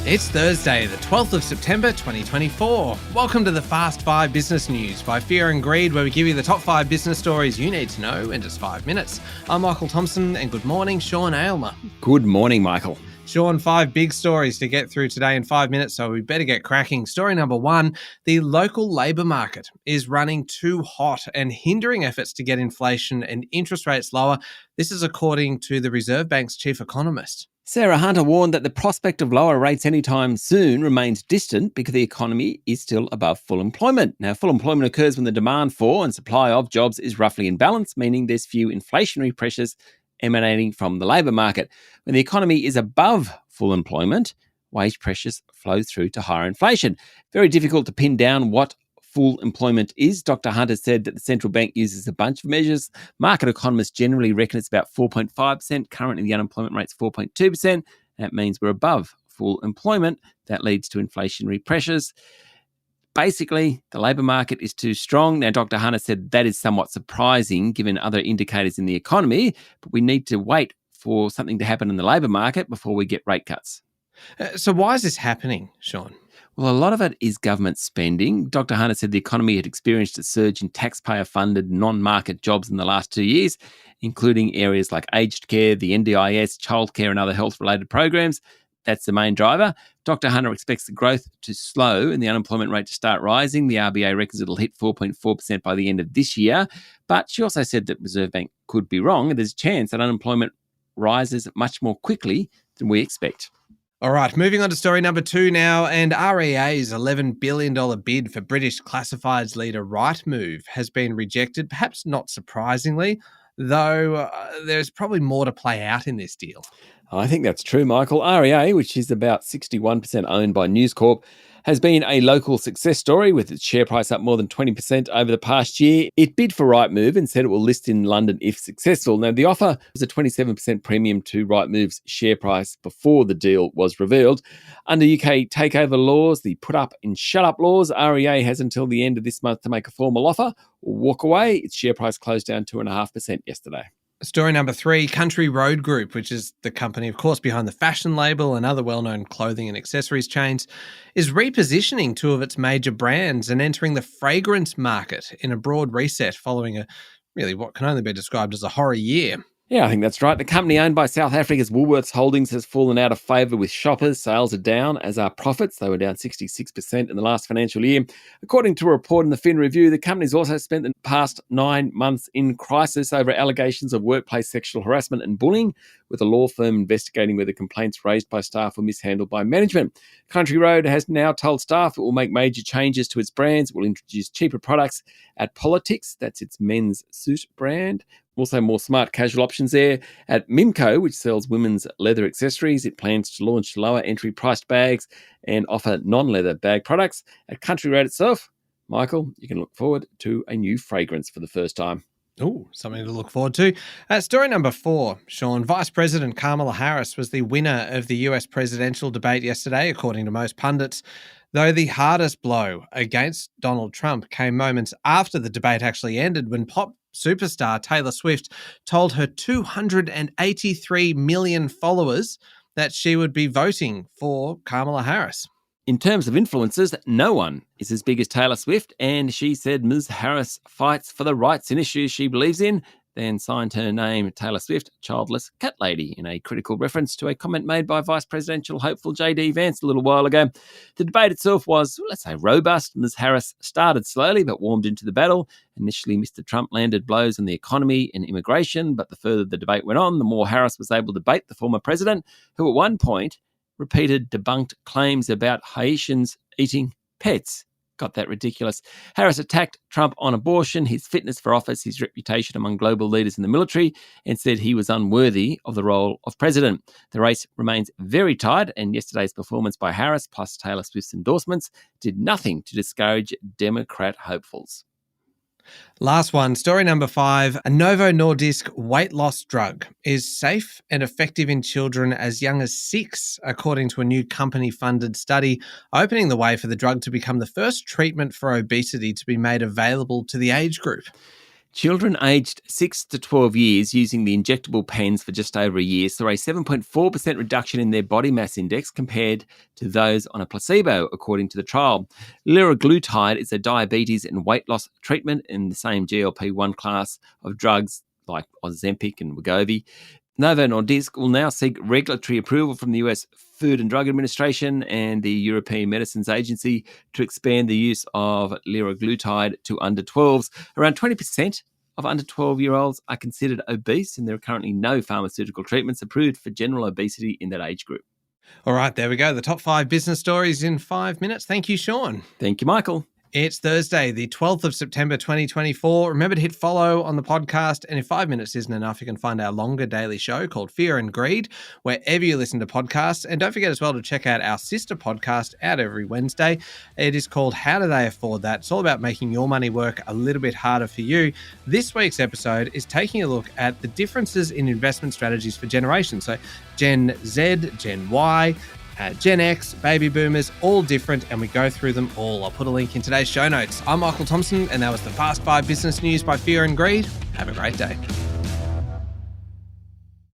It's Thursday, the 12th of September 2024. Welcome to the Fast 5 Business News by Fear and Greed, where we give you the top 5 business stories you need to know in just 5 minutes. I'm Michael Thompson, and good morning, Sean Aylmer. Good morning, Michael. Sean, 5 big stories to get through today in 5 minutes, so we better get cracking. Story number 1, the local labour market is running too hot and hindering efforts to get inflation and interest rates lower. This is according to the Reserve Bank's chief economist. Sarah Hunter warned that the prospect of lower rates anytime soon remains distant because the economy is still above full employment. Now, full employment occurs when the demand for and supply of jobs is roughly in balance, meaning there's few inflationary pressures emanating from the labour market. When the economy is above full employment, wage pressures flow through to higher inflation. Very difficult to pin down what full employment is. Dr. Hunter said that the central bank uses a bunch of measures. Market economists generally reckon it's about 4.5%. Currently, the unemployment rate's 4.2%. That means we're above full employment. That leads to inflationary pressures. Basically, the labour market is too strong. Now, Dr. Hunter said that is somewhat surprising given other indicators in the economy, but we need to wait for something to happen in the labour market before we get rate cuts. So why is this happening, Sean? Well, a lot of it is government spending. Dr. Hunter said the economy had experienced a surge in taxpayer-funded non-market jobs in the last 2 years, including areas like aged care, the NDIS, childcare and other health-related programs. That's the main driver. Dr. Hunter expects the growth to slow and the unemployment rate to start rising. The RBA reckons it'll hit 4.4% by the end of this year. But she also said that Reserve Bank could be wrong, and there's a chance that unemployment rises much more quickly than we expect. All right, moving on to story number 2 now, and REA's $11 billion bid for British classifieds leader Rightmove has been rejected, perhaps not surprisingly, though there's probably more to play out in this deal. I think that's true, Michael. REA, which is about 61% owned by News Corp, has been a local success story with its share price up more than 20% over the past year. It bid for Rightmove and said it will list in London if successful. Now, the offer was a 27% premium to Rightmove's share price before the deal was revealed. Under UK takeover laws, the put up and shut up laws, REA has until the end of this month to make a formal offer or walk away. Its share price closed down 2.5% yesterday. Story number 3, Country Road Group, which is the company, of course, behind the fashion label and other well-known clothing and accessories chains, is repositioning 2 of its major brands and entering the fragrance market in a broad reset following what can only be described as a horror year. Yeah, I think that's right. The company owned by South Africa's Woolworths Holdings has fallen out of favour with shoppers. Sales are down, as are profits. They were down 66% in the last financial year. According to a report in the Fin Review, the company's also spent the past 9 months in crisis over allegations of workplace sexual harassment and bullying, with a law firm investigating whether complaints raised by staff were mishandled by management. Country Road has now told staff it will make major changes to its brands. It will introduce cheaper products at Politics, that's its men's suit brand. Also more smart casual options there. At Mimco, which sells women's leather accessories, it plans to launch lower entry priced bags and offer non-leather bag products. At Country Road itself, Michael, you can look forward to a new fragrance for the first time. Oh, something to look forward to. Story number 4, Sean. Vice President Kamala Harris was the winner of the US presidential debate yesterday, according to most pundits, though the hardest blow against Donald Trump came moments after the debate actually ended, when pop superstar Taylor Swift told her 283 million followers that she would be voting for Kamala Harris. In terms of influencers, no one is as big as Taylor Swift, and she said Ms. Harris fights for the rights and issues she believes in, then signed her name Taylor Swift, childless cat lady, in a critical reference to a comment made by Vice Presidential hopeful J.D. Vance a little while ago. The debate itself was, let's say, robust. Ms. Harris started slowly but warmed into the battle. Initially, Mr. Trump landed blows on the economy and immigration, but the further the debate went on, the more Harris was able to bait the former president, who at one point repeated debunked claims about Haitians eating pets. Got that ridiculous. Harris attacked Trump on abortion, his fitness for office, his reputation among global leaders in the military, and said he was unworthy of the role of president. The race remains very tight, and yesterday's performance by Harris, plus Taylor Swift's endorsements, did nothing to discourage Democrat hopefuls. Last one, story number 5. A Novo Nordisk weight loss drug is safe and effective in children as young as 6, according to a new company-funded study, opening the way for the drug to become the first treatment for obesity to be made available to the age group. Children aged 6 to 12 years using the injectable pens for just over a year saw a 7.4% reduction in their body mass index compared to those on a placebo, according to the trial. Liraglutide is a diabetes and weight loss treatment in the same GLP-1 class of drugs like Ozempic and Wegovy. Novo Nordisk will now seek regulatory approval from the US Food and Drug Administration and the European Medicines Agency to expand the use of liraglutide to under 12s. Around 20% of under 12-year-olds are considered obese, and there are currently no pharmaceutical treatments approved for general obesity in that age group. All right, there we go. The top 5 business stories in 5 minutes. Thank you, Sean. Thank you, Michael. It's Thursday, the 12th of September, 2024. Remember to hit follow on the podcast. And if 5 minutes isn't enough, you can find our longer daily show called Fear and Greed, wherever you listen to podcasts. And don't forget as well to check out our sister podcast out every Wednesday. It is called How Do They Afford That? It's all about making your money work a little bit harder for you. This week's episode is taking a look at the differences in investment strategies for generations. So Gen Z, Gen Y, Gen X, baby boomers, all different, and we go through them all. I'll put a link in today's show notes. I'm Michael Thompson, and that was the Fast 5 Business News by Fear and Greed. Have a great day.